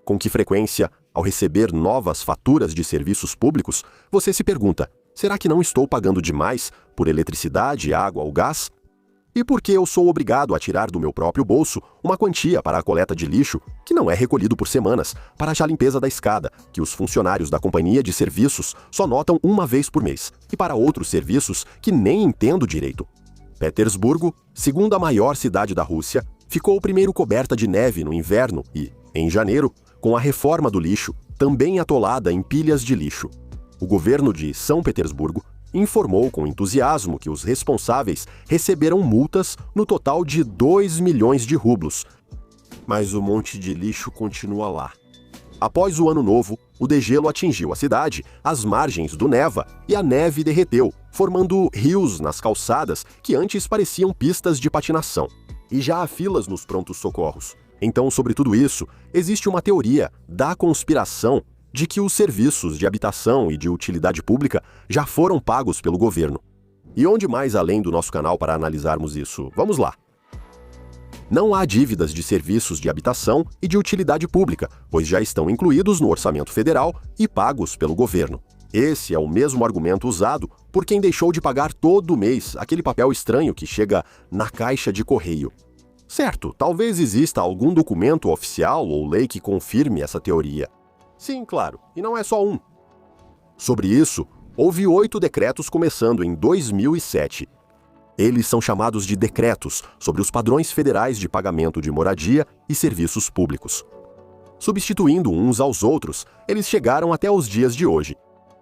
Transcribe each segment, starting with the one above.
Com que frequência, ao receber novas faturas de serviços públicos, você se pergunta: será que não estou pagando demais por eletricidade, água ou gás? E por que eu sou obrigado a tirar do meu próprio bolso uma quantia para a coleta de lixo, que não é recolhido por semanas, para a limpeza da escada, que os funcionários da companhia de serviços só notam uma vez por mês, e para outros serviços que nem entendo direito? Petersburgo, segunda maior cidade da Rússia, ficou primeiro coberta de neve no inverno e, em janeiro, com a reforma do lixo, também atolada em pilhas de lixo. O governo de São Petersburgo informou com entusiasmo que os responsáveis receberam multas no total de 2 milhões de rublos. Mas o monte de lixo continua lá. Após o ano novo, o degelo atingiu a cidade, as margens do Neva, e a neve derreteu, formando rios nas calçadas que antes pareciam pistas de patinação. E já há filas nos prontos-socorros. Então, sobre tudo isso, existe uma teoria da conspiração de que os serviços de habitação e de utilidade pública já foram pagos pelo governo. E onde mais além do nosso canal para analisarmos isso? Vamos lá! Não há dívidas de serviços de habitação e de utilidade pública, pois já estão incluídos no orçamento federal e pagos pelo governo. Esse é o mesmo argumento usado por quem deixou de pagar todo mês aquele papel estranho que chega na caixa de correio. Certo, talvez exista algum documento oficial ou lei que confirme essa teoria. Sim, claro, e não é só um. Sobre isso, houve 8 decretos começando em 2007. Eles são chamados de decretos sobre os padrões federais de pagamento de moradia e serviços públicos. Substituindo uns aos outros, eles chegaram até os dias de hoje.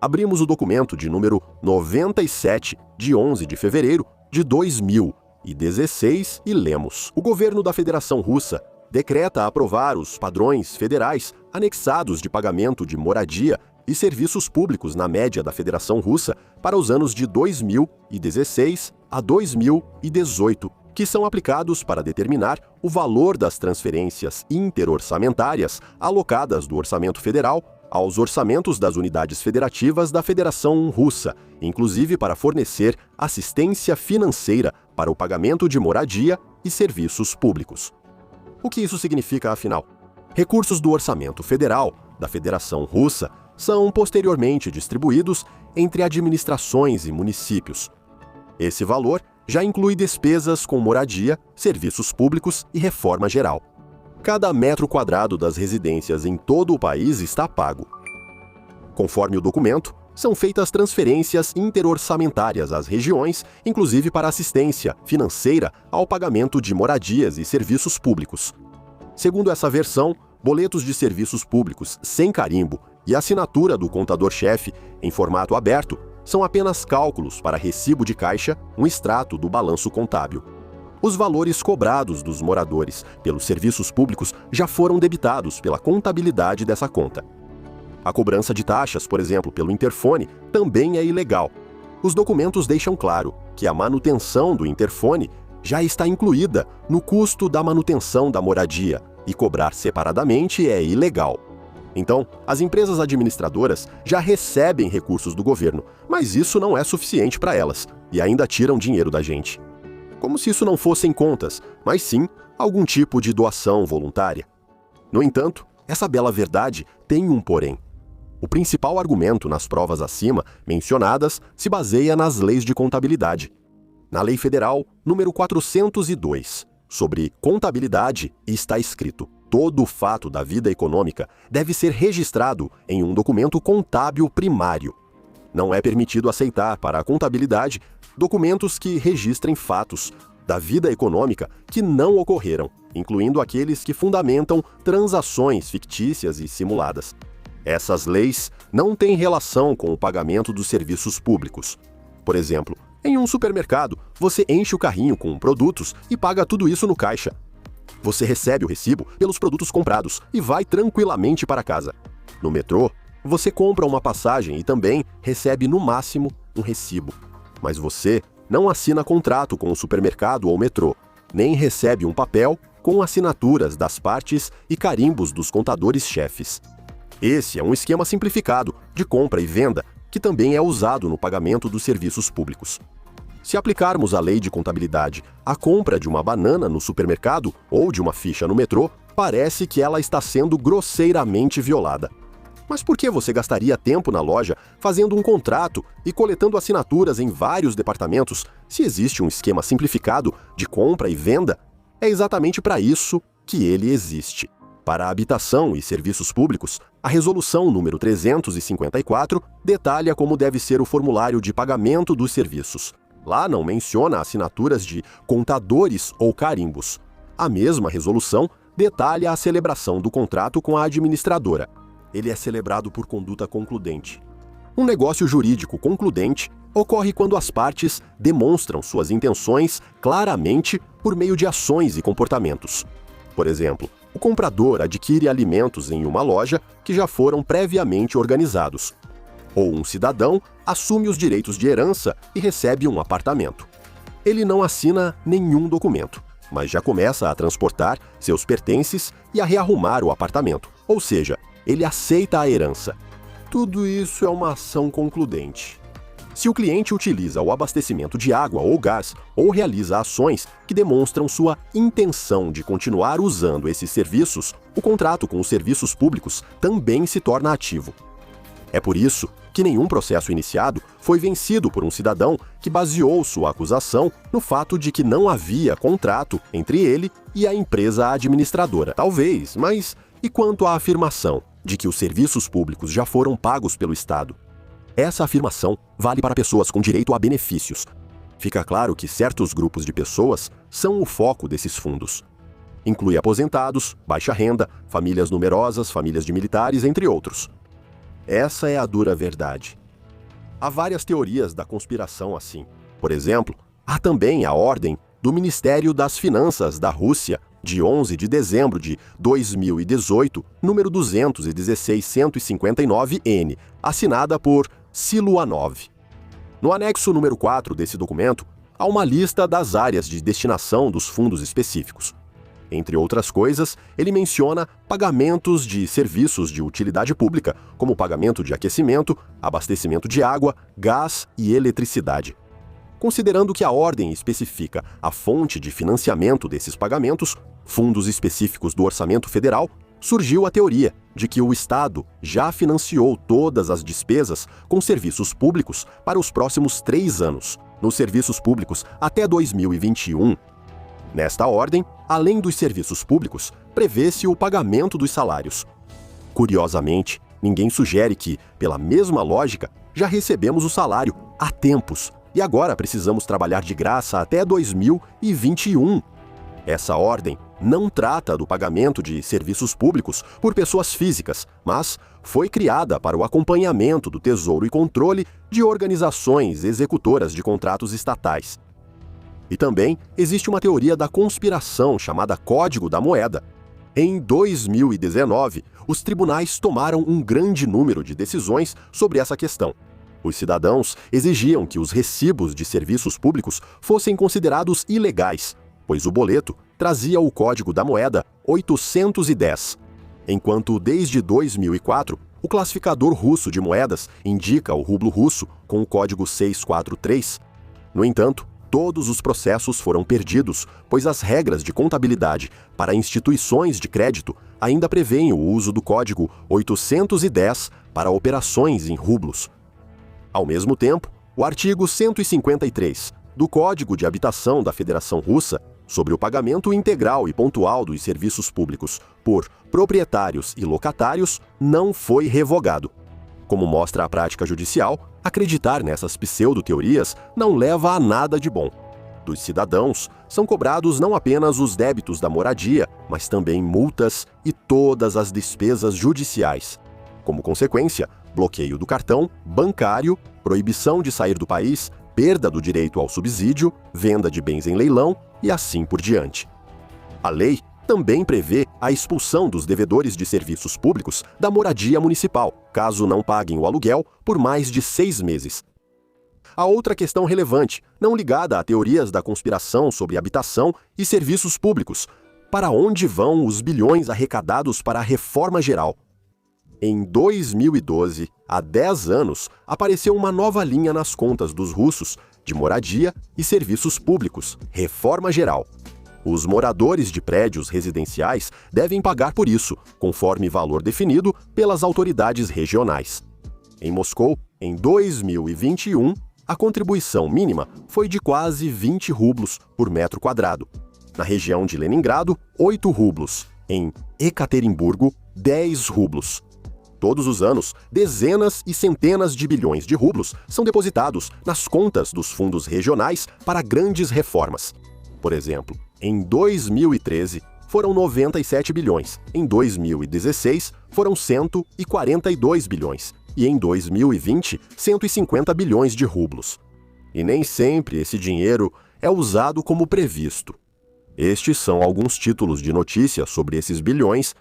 Abrimos o documento de número 97, de 11 de fevereiro de 2016 e lemos: o governo da Federação Russa decreta aprovar os padrões federais anexados de pagamento de moradia e serviços públicos na média da Federação Russa para os anos de 2016 a 2018, que são aplicados para determinar o valor das transferências interorçamentárias alocadas do orçamento federal aos orçamentos das unidades federativas da Federação Russa, inclusive para fornecer assistência financeira para o pagamento de moradia e serviços públicos. O que isso significa, afinal? Recursos do orçamento federal da Federação Russa são posteriormente distribuídos entre administrações e municípios. Esse valor já inclui despesas com moradia, serviços públicos e reforma geral. Cada metro quadrado das residências em todo o país está pago. Conforme o documento, são feitas transferências interorçamentárias às regiões, inclusive para assistência financeira ao pagamento de moradias e serviços públicos. Segundo essa versão, boletos de serviços públicos sem carimbo e assinatura do contador-chefe em formato aberto são apenas cálculos para recibo de caixa, um extrato do balanço contábil. Os valores cobrados dos moradores pelos serviços públicos já foram debitados pela contabilidade dessa conta. A cobrança de taxas, por exemplo, pelo interfone, também é ilegal. Os documentos deixam claro que a manutenção do interfone já está incluída no custo da manutenção da moradia e cobrar separadamente é ilegal. Então, as empresas administradoras já recebem recursos do governo, mas isso não é suficiente para elas e ainda tiram dinheiro da gente. Como se isso não fossem contas, mas sim algum tipo de doação voluntária. No entanto, essa bela verdade tem um porém. O principal argumento nas provas acima mencionadas se baseia nas leis de contabilidade. Na Lei Federal número 402, sobre contabilidade, está escrito: todo fato da vida econômica deve ser registrado em um documento contábil primário. Não é permitido aceitar para a contabilidade documentos que registrem fatos da vida econômica que não ocorreram, incluindo aqueles que fundamentam transações fictícias e simuladas. Essas leis não têm relação com o pagamento dos serviços públicos. Por exemplo, em um supermercado, você enche o carrinho com produtos e paga tudo isso no caixa. Você recebe o recibo pelos produtos comprados e vai tranquilamente para casa. No metrô, você compra uma passagem e também recebe no máximo um recibo. Mas você não assina contrato com o supermercado ou metrô, nem recebe um papel com assinaturas das partes e carimbos dos contadores-chefes. Esse é um esquema simplificado de compra e venda que também é usado no pagamento dos serviços públicos. Se aplicarmos a lei de contabilidade à compra de uma banana no supermercado ou de uma ficha no metrô, parece que ela está sendo grosseiramente violada. Mas por que você gastaria tempo na loja fazendo um contrato e coletando assinaturas em vários departamentos se existe um esquema simplificado de compra e venda? É exatamente para isso que ele existe. Para a habitação e serviços públicos, a Resolução número 354 detalha como deve ser o formulário de pagamento dos serviços. Lá não menciona assinaturas de contadores ou carimbos. A mesma resolução detalha a celebração do contrato com a administradora. Ele é celebrado por conduta concludente. Um negócio jurídico concludente ocorre quando as partes demonstram suas intenções claramente por meio de ações e comportamentos. Por exemplo, o comprador adquire alimentos em uma loja que já foram previamente organizados. Ou um cidadão assume os direitos de herança e recebe um apartamento. Ele não assina nenhum documento, mas já começa a transportar seus pertences e a rearrumar o apartamento. Ou seja, ele aceita a herança. Tudo isso é uma ação concludente. Se o cliente utiliza o abastecimento de água ou gás ou realiza ações que demonstram sua intenção de continuar usando esses serviços, o contrato com os serviços públicos também se torna ativo. É por isso que nenhum processo iniciado foi vencido por um cidadão que baseou sua acusação no fato de que não havia contrato entre ele e a empresa administradora. Talvez, mas e quanto à afirmação de que os serviços públicos já foram pagos pelo Estado? Essa afirmação vale para pessoas com direito a benefícios. Fica claro que certos grupos de pessoas são o foco desses fundos. Inclui aposentados, baixa renda, famílias numerosas, famílias de militares, entre outros. Essa é a dura verdade. Há várias teorias da conspiração assim. Por exemplo, há também a ordem do Ministério das Finanças da Rússia, de 11 de dezembro de 2018, número 216.159-N, assinada por Siluanov. No anexo número 4 desse documento, há uma lista das áreas de destinação dos fundos específicos. Entre outras coisas, ele menciona pagamentos de serviços de utilidade pública, como pagamento de aquecimento, abastecimento de água, gás e eletricidade. Considerando que a ordem especifica a fonte de financiamento desses pagamentos, fundos específicos do orçamento federal, surgiu a teoria de que o Estado já financiou todas as despesas com serviços públicos para os próximos 3 anos, nos serviços públicos até 2021. Nesta ordem, além dos serviços públicos, prevê-se o pagamento dos salários. Curiosamente, ninguém sugere que, pela mesma lógica, já recebemos o salário há tempos e agora precisamos trabalhar de graça até 2021. Essa ordem não trata do pagamento de serviços públicos por pessoas físicas, mas foi criada para o acompanhamento do Tesouro e controle de organizações executoras de contratos estatais. E também existe uma teoria da conspiração chamada Código da Moeda. Em 2019, os tribunais tomaram um grande número de decisões sobre essa questão. Os cidadãos exigiam que os recibos de serviços públicos fossem considerados ilegais, pois o boleto trazia o código da moeda 810, enquanto desde 2004 o classificador russo de moedas indica o rublo russo com o código 643. No entanto, todos os processos foram perdidos, pois as regras de contabilidade para instituições de crédito ainda prevêem o uso do código 810 para operações em rublos. Ao mesmo tempo, o artigo 153 do Código de Habitação da Federação Russa, sobre o pagamento integral e pontual dos serviços públicos por proprietários e locatários, não foi revogado. Como mostra a prática judicial, acreditar nessas pseudo-teorias não leva a nada de bom. Dos cidadãos são cobrados não apenas os débitos da moradia, mas também multas e todas as despesas judiciais. Como consequência, bloqueio do cartão bancário, proibição de sair do país, perda do direito ao subsídio, venda de bens em leilão e assim por diante. A lei também prevê a expulsão dos devedores de serviços públicos da moradia municipal, caso não paguem o aluguel por mais de 6 meses. A outra questão relevante, não ligada a teorias da conspiração sobre habitação e serviços públicos: para onde vão os bilhões arrecadados para a reforma geral? Em 2012, há 10 anos, apareceu uma nova linha nas contas dos russos de moradia e serviços públicos, reforma geral. Os moradores de prédios residenciais devem pagar por isso, conforme valor definido pelas autoridades regionais. Em Moscou, em 2021, a contribuição mínima foi de quase 20 rublos por metro quadrado. Na região de Leningrado, 8 rublos. Em Ekaterimburgo, 10 rublos. Todos os anos, dezenas e centenas de bilhões de rublos são depositados nas contas dos fundos regionais para grandes reformas. Por exemplo, em 2013, foram 97 bilhões, em 2016, foram 142 bilhões, e em 2020, 150 bilhões de rublos. E nem sempre esse dinheiro é usado como previsto. Estes são alguns títulos de notícia sobre esses bilhões.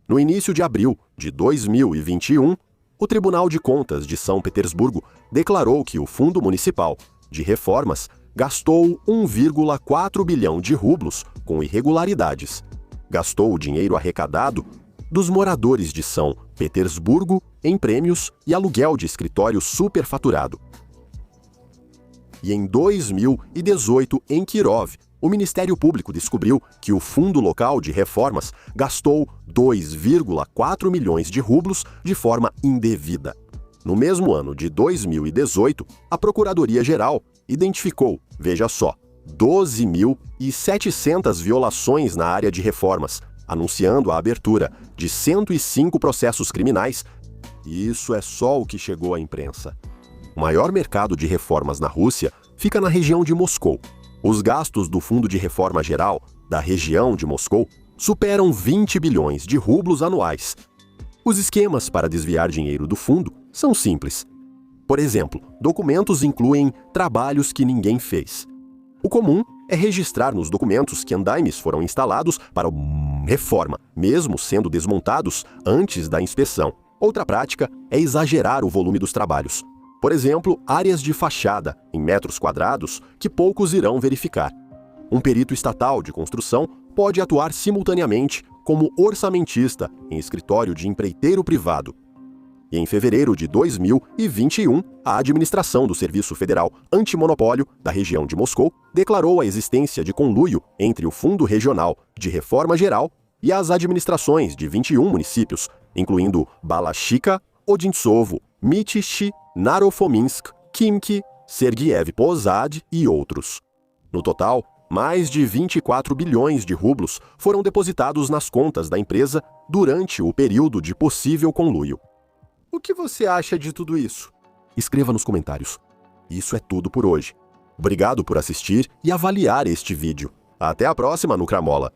No início de abril de 2021, o Tribunal de Contas de São Petersburgo declarou que o Fundo Municipal de Reformas gastou 1,4 bilhão de rublos com irregularidades. Gastou o dinheiro arrecadado dos moradores de São Petersburgo em prêmios e aluguel de escritório superfaturado. E em 2018, em Kirov, o Ministério Público descobriu que o Fundo Local de Reformas gastou 2,4 milhões de rublos de forma indevida. No mesmo ano de 2018, a Procuradoria-Geral identificou, veja só, 12.700 violações na área de reformas, anunciando a abertura de 105 processos criminais. E isso é só o que chegou à imprensa. O maior mercado de reformas na Rússia fica na região de Moscou. Os gastos do Fundo de Reforma Geral da região de Moscou superam 20 bilhões de rublos anuais. Os esquemas para desviar dinheiro do fundo são simples. Por exemplo, documentos incluem trabalhos que ninguém fez. O comum é registrar nos documentos que andaimes foram instalados para reforma, mesmo sendo desmontados antes da inspeção. Outra prática é exagerar o volume dos trabalhos. Por exemplo, áreas de fachada, em metros quadrados, que poucos irão verificar. Um perito estatal de construção pode atuar simultaneamente como orçamentista em escritório de empreiteiro privado. E em fevereiro de 2021, a administração do Serviço Federal Antimonopólio da região de Moscou declarou a existência de conluio entre o Fundo Regional de Reforma Geral e as administrações de 21 municípios, incluindo Balashikha, Odintsovo, Mytishchi, Narofominsk, Khimki, Sergiev Posad e outros. No total, mais de 24 bilhões de rublos foram depositados nas contas da empresa durante o período de possível conluio. O que você acha de tudo isso? Escreva nos comentários. Isso é tudo por hoje. Obrigado por assistir e avaliar este vídeo. Até a próxima no Cramola!